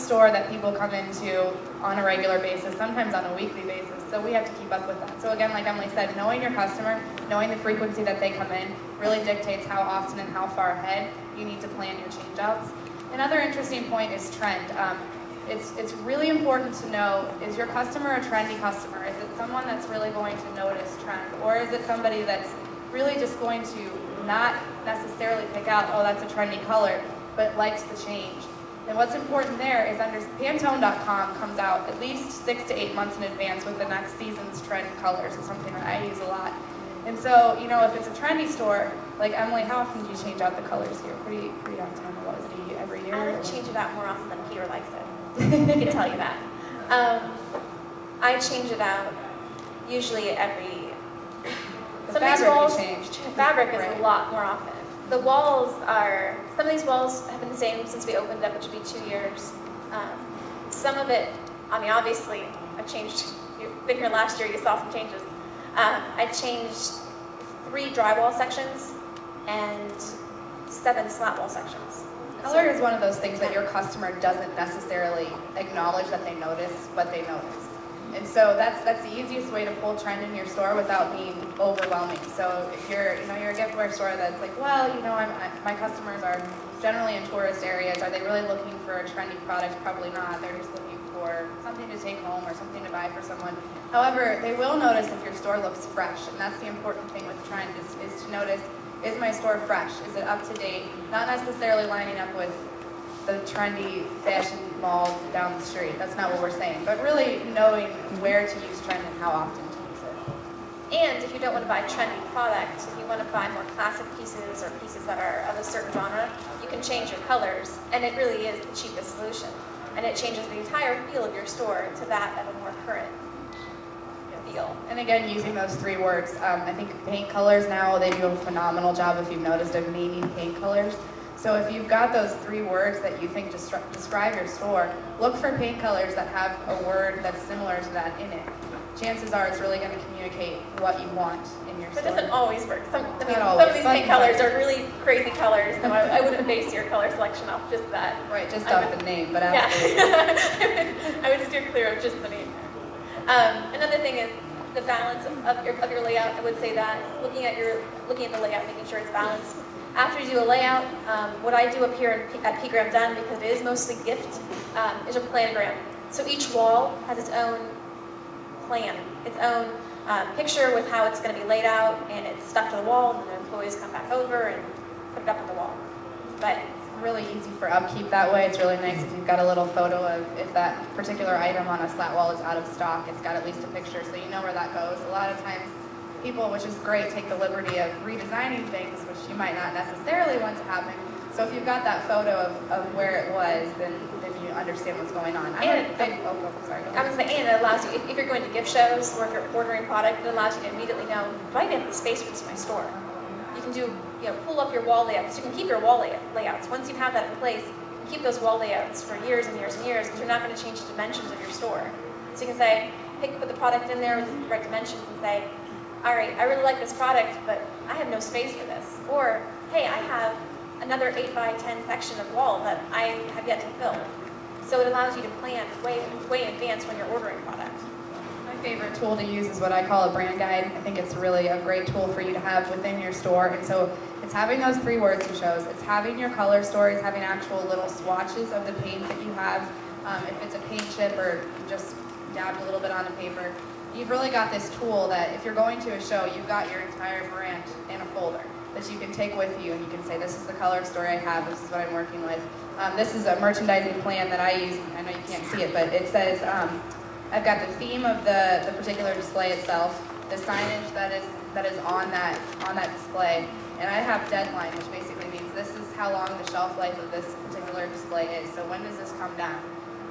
store that people come into on a regular basis, sometimes on a weekly basis, so we have to keep up with that. So again, like Emily said, knowing your customer, knowing the frequency that they come in, really dictates how often and how far ahead you need to plan your change-outs. Another interesting point is trend. It's really important to know, is your customer a trendy customer? Is it someone that's really going to notice trend? Or is it somebody that's really just going to not necessarily pick out, oh, that's a trendy color, but likes the change? And what's important there is Pantone.com comes out at least 6 to 8 months in advance with the next season's trend colors. It's something that I use a lot. And so, you know, if it's a trendy store, like Emily, how often do you change out the colors here? Pretty often. What is it, every year? I change it out more often than Peter likes it. I can tell you that. I change it out usually every. The fabric you changed. The fabric is a lot more often. The walls are, some of these walls have been the same since we opened up, which would be 2 years. Some of it, I mean, obviously, I've changed. You've been here last year, you saw some changes. I changed 3 drywall sections and 7 slat wall sections. Color is one of those things that your customer doesn't necessarily acknowledge that they notice, but they notice. And so that's the easiest way to pull trend in your store without being overwhelming. So if you're a giftware store that's like, well, my customers are generally in tourist areas. Are they really looking for a trendy product? Probably not. They're just looking for something to take home or something to buy for someone. However, they will notice if your store looks fresh, and that's the important thing with trend is to notice, is my store fresh? Is it up to date? Not necessarily lining up with the trendy fashion mall down the street. That's not what we're saying. But really knowing where to use trend and how often to use it. And if you don't want to buy trendy products, if you want to buy more classic pieces or pieces that are of a certain genre, you can change your colors, and it really is the cheapest solution. And it changes the entire feel of your store to that of a more current feel. And again, using those 3 words, I think paint colors now, they do a phenomenal job, if you've noticed, of naming paint colors. So if you've got those 3 words that you think describe your store, look for paint colors that have a word that's similar to that in it. Chances are it's really going to communicate what you want in your store. But it doesn't always work. Some of these paint colors are really crazy colors, so I wouldn't base your color selection off just that. Right, just off the name, but absolutely. Yeah. I would steer clear of just the name. Another thing is the balance of your layout. I would say that looking at the layout, making sure it's balanced. After you do a layout, what I do up here at P. Graham Dunn, because it is mostly gift, is a planogram. So each wall has its own plan, its own picture with how it's going to be laid out, and it's stuck to the wall, and the employees come back over and put it up on the wall. But it's really easy for upkeep that way. It's really nice if you've got a little photo of if that particular item on a slat wall is out of stock, it's got at least a picture so you know where that goes. A lot of times people, which is great, take the liberty of redesigning things, which you might not necessarily want to happen. So if you've got that photo of where it was, then you understand what's going on. And it allows you, if you're going to gift shows or if you're ordering product, it allows you to immediately know, do I get the space for this in my store? You can pull up your wall layouts. You can keep your wall layouts. Once you have that in place, you can keep those wall layouts for years and years and years because you're not going to change the dimensions of your store. So you can say, put the product in there with the right dimensions and say, all right, I really like this product, but I have no space for this. Or, hey, I have another 8 by 10 section of wall that I have yet to fill. So it allows you to plan way in advance when you're ordering product. My favorite tool to use is what I call a brand guide. I think it's really a great tool for you to have within your store. And so it's having those 3 words you chose. It's having your color stories, having actual little swatches of the paint that you have. If it's a paint chip or just dabbed a little bit on the paper, you've really got this tool that if you're going to a show, you've got your entire brand in a folder that you can take with you, and you can say, this is the color story I have, this is what I'm working with. This is a merchandising plan that I use. I know you can't see it, but it says, I've got the theme of the particular display itself, the signage that is on that display, and I have deadline, which basically means this is how long the shelf life of this particular display is, so when does this come down?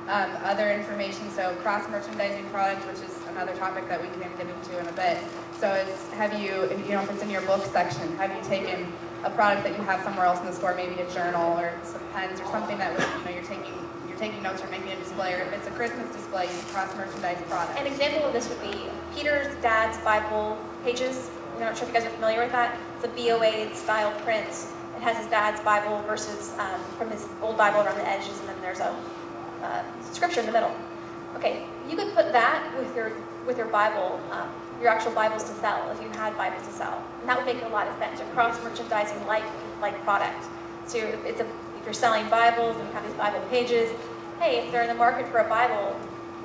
Other information, so cross-merchandising product, which is another topic that we can get into in a bit. So it's, if it's in your book section, have you taken a product that you have somewhere else in the store, maybe a journal or some pens or something that you're taking notes or making a display, or if it's a Christmas display, you cross-merchandise product. An example of this would be Peter's dad's Bible pages. I'm not sure if you guys are familiar with that. It's a BOA style print. It has his dad's Bible versus from his old Bible around the edges, and then there's a scripture in the middle. Okay, you could put that with your Bible, your actual Bibles to sell, if you had Bibles to sell. And that would make a lot of sense. You're cross-merchandising like product. So if you're selling Bibles and you have these Bible pages, hey, if they're in the market for a Bible,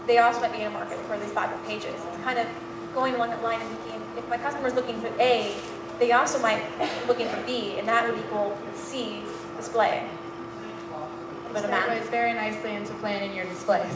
they also might be in a market for these Bible pages. It's kind of going along that line and thinking, if my customer's looking for A, they also might be looking for B, and that would equal the C display. It segues very nicely into planning your displays.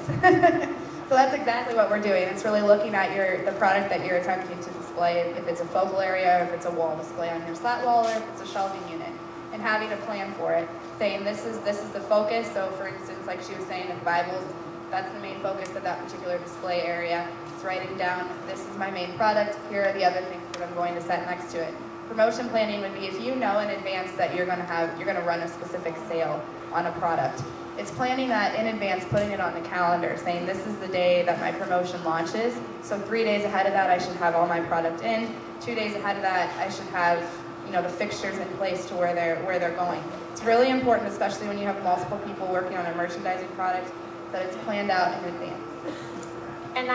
So that's exactly what we're doing. It's really looking at the product that you're attempting to display, if it's a focal area, if it's a wall display on your slat wall, or if it's a shelving unit, and having a plan for it, saying this is the focus. So for instance, like she was saying, if Bibles, that's the main focus of that particular display area. It's writing down, this is my main product, here are the other things that I'm going to set next to it. Promotion planning would be if you know in advance that you're going to run a specific sale on a product. It's planning that in advance, putting it on the calendar, saying this is the day that my promotion launches. So 3 days ahead of that, I should have all my product in. 2 days ahead of that, I should have the fixtures in place to where they're going. It's really important, especially when you have multiple people working on a merchandising product, that it's planned out in advance. And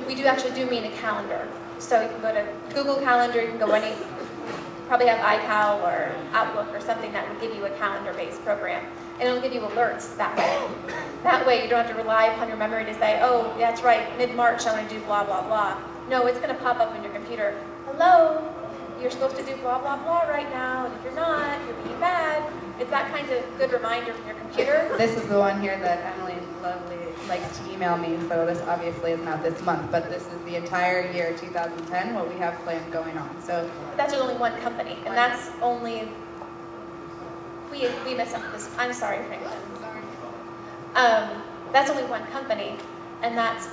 we do actually mean a calendar. So you can go to Google Calendar, you can go probably have iCal or Outlook or something that would give you a calendar-based program. And it'll give you alerts that way. That way you don't have to rely upon your memory to say, oh, that's right, mid-March I'm going to do blah, blah, blah. No, it's going to pop up on your computer. Hello, you're supposed to do blah, blah, blah right now, and if you're not, you're being bad. It's that kind of good reminder from your computer. This is the one here that Emily Lovely likes to email me, so this obviously is not this month, but this is the entire year 2010, what we have planned going on. So but that's only one company, and that's only, we messed up this, I'm sorry, Franklin. That's only one company, and that's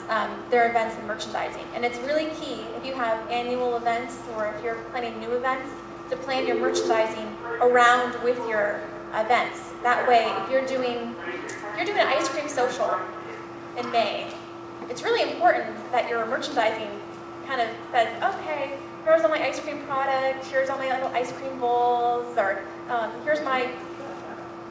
their events and merchandising. And it's really key, if you have annual events or if you're planning new events, to plan your merchandising around with your events. That way, if you're doing an ice cream social in May, it's really important that your merchandising kind of says, okay, here's all my ice cream products, here's all my little ice cream bowls, or here's my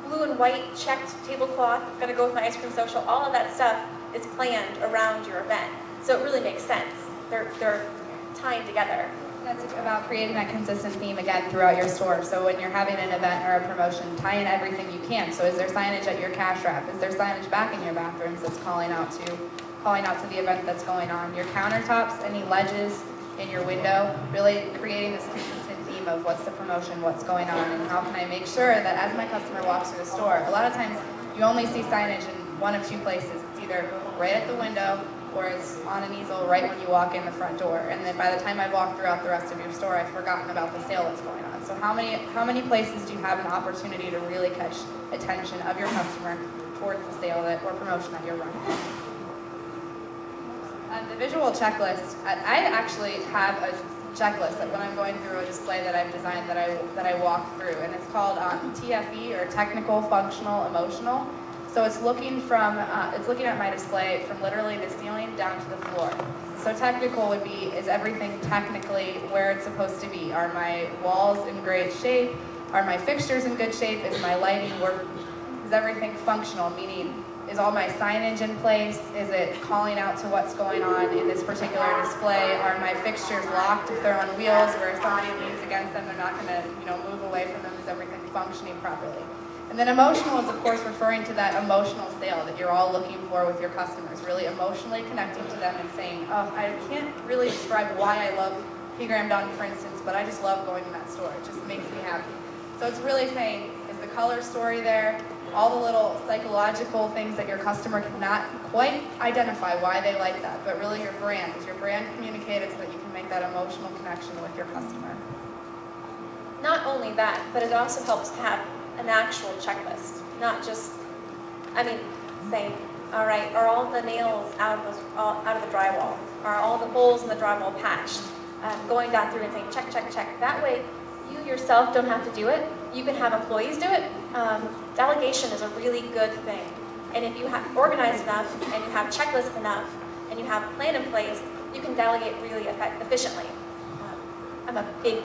blue and white checked tablecloth that's going to go with my ice cream social. All of that stuff is planned around your event. So it really makes sense. They're tying together. That's about creating that consistent theme again throughout your store. So when you're having an event or a promotion, tie in everything you can. So is there signage at your cash wrap? Is there signage back in your bathrooms that's calling out to the event that's going on? Your countertops, any ledges in your window, really creating this consistent theme of what's the promotion, what's going on, and how can I make sure that as my customer walks through the store, a lot of times you only see signage in one of two places. It's either right at the window or it's on an easel right when you walk in the front door. And then by the time I've walked throughout the rest of your store, I've forgotten about the sale that's going on. So how many places do you have an opportunity to really catch attention of your customer towards the sale or promotion that you're running? The visual checklist, I actually have a checklist that when I'm going through a display that I've designed that I walk through, and it's called TFE, or Technical, Functional, Emotional. So it's looking at my display from literally the ceiling down to the floor. So technical would be, is everything technically where it's supposed to be? Are my walls in great shape? Are my fixtures in good shape? Is my lighting working? Is everything functional, meaning is all my signage in place? Is it calling out to what's going on in this particular display? Are my fixtures locked if they're on wheels, where if somebody leans against them, they're not going to move away from them? Is everything functioning properly? And then emotional is, of course, referring to that emotional sale that you're all looking for with your customers, really emotionally connecting to them and saying, oh, I can't really describe why I love P. Graham Dunn, for instance, but I just love going to that store. It just makes me happy. So it's really saying, is the color story there? All the little psychological things that your customer cannot quite identify why they like that, but really your brand. Is your brand communicated so that you can make that emotional connection with your customer? Not only that, but it also helps to have an actual checklist, not just, saying, all right, are all the nails out of the drywall? Are all the holes in the drywall patched? Going down through and saying, check, check, check. That way, you yourself don't have to do it. You can have employees do it. Delegation is a really good thing. And if you have organized enough, and you have checklists enough, and you have a plan in place, you can delegate really efficiently. I'm a big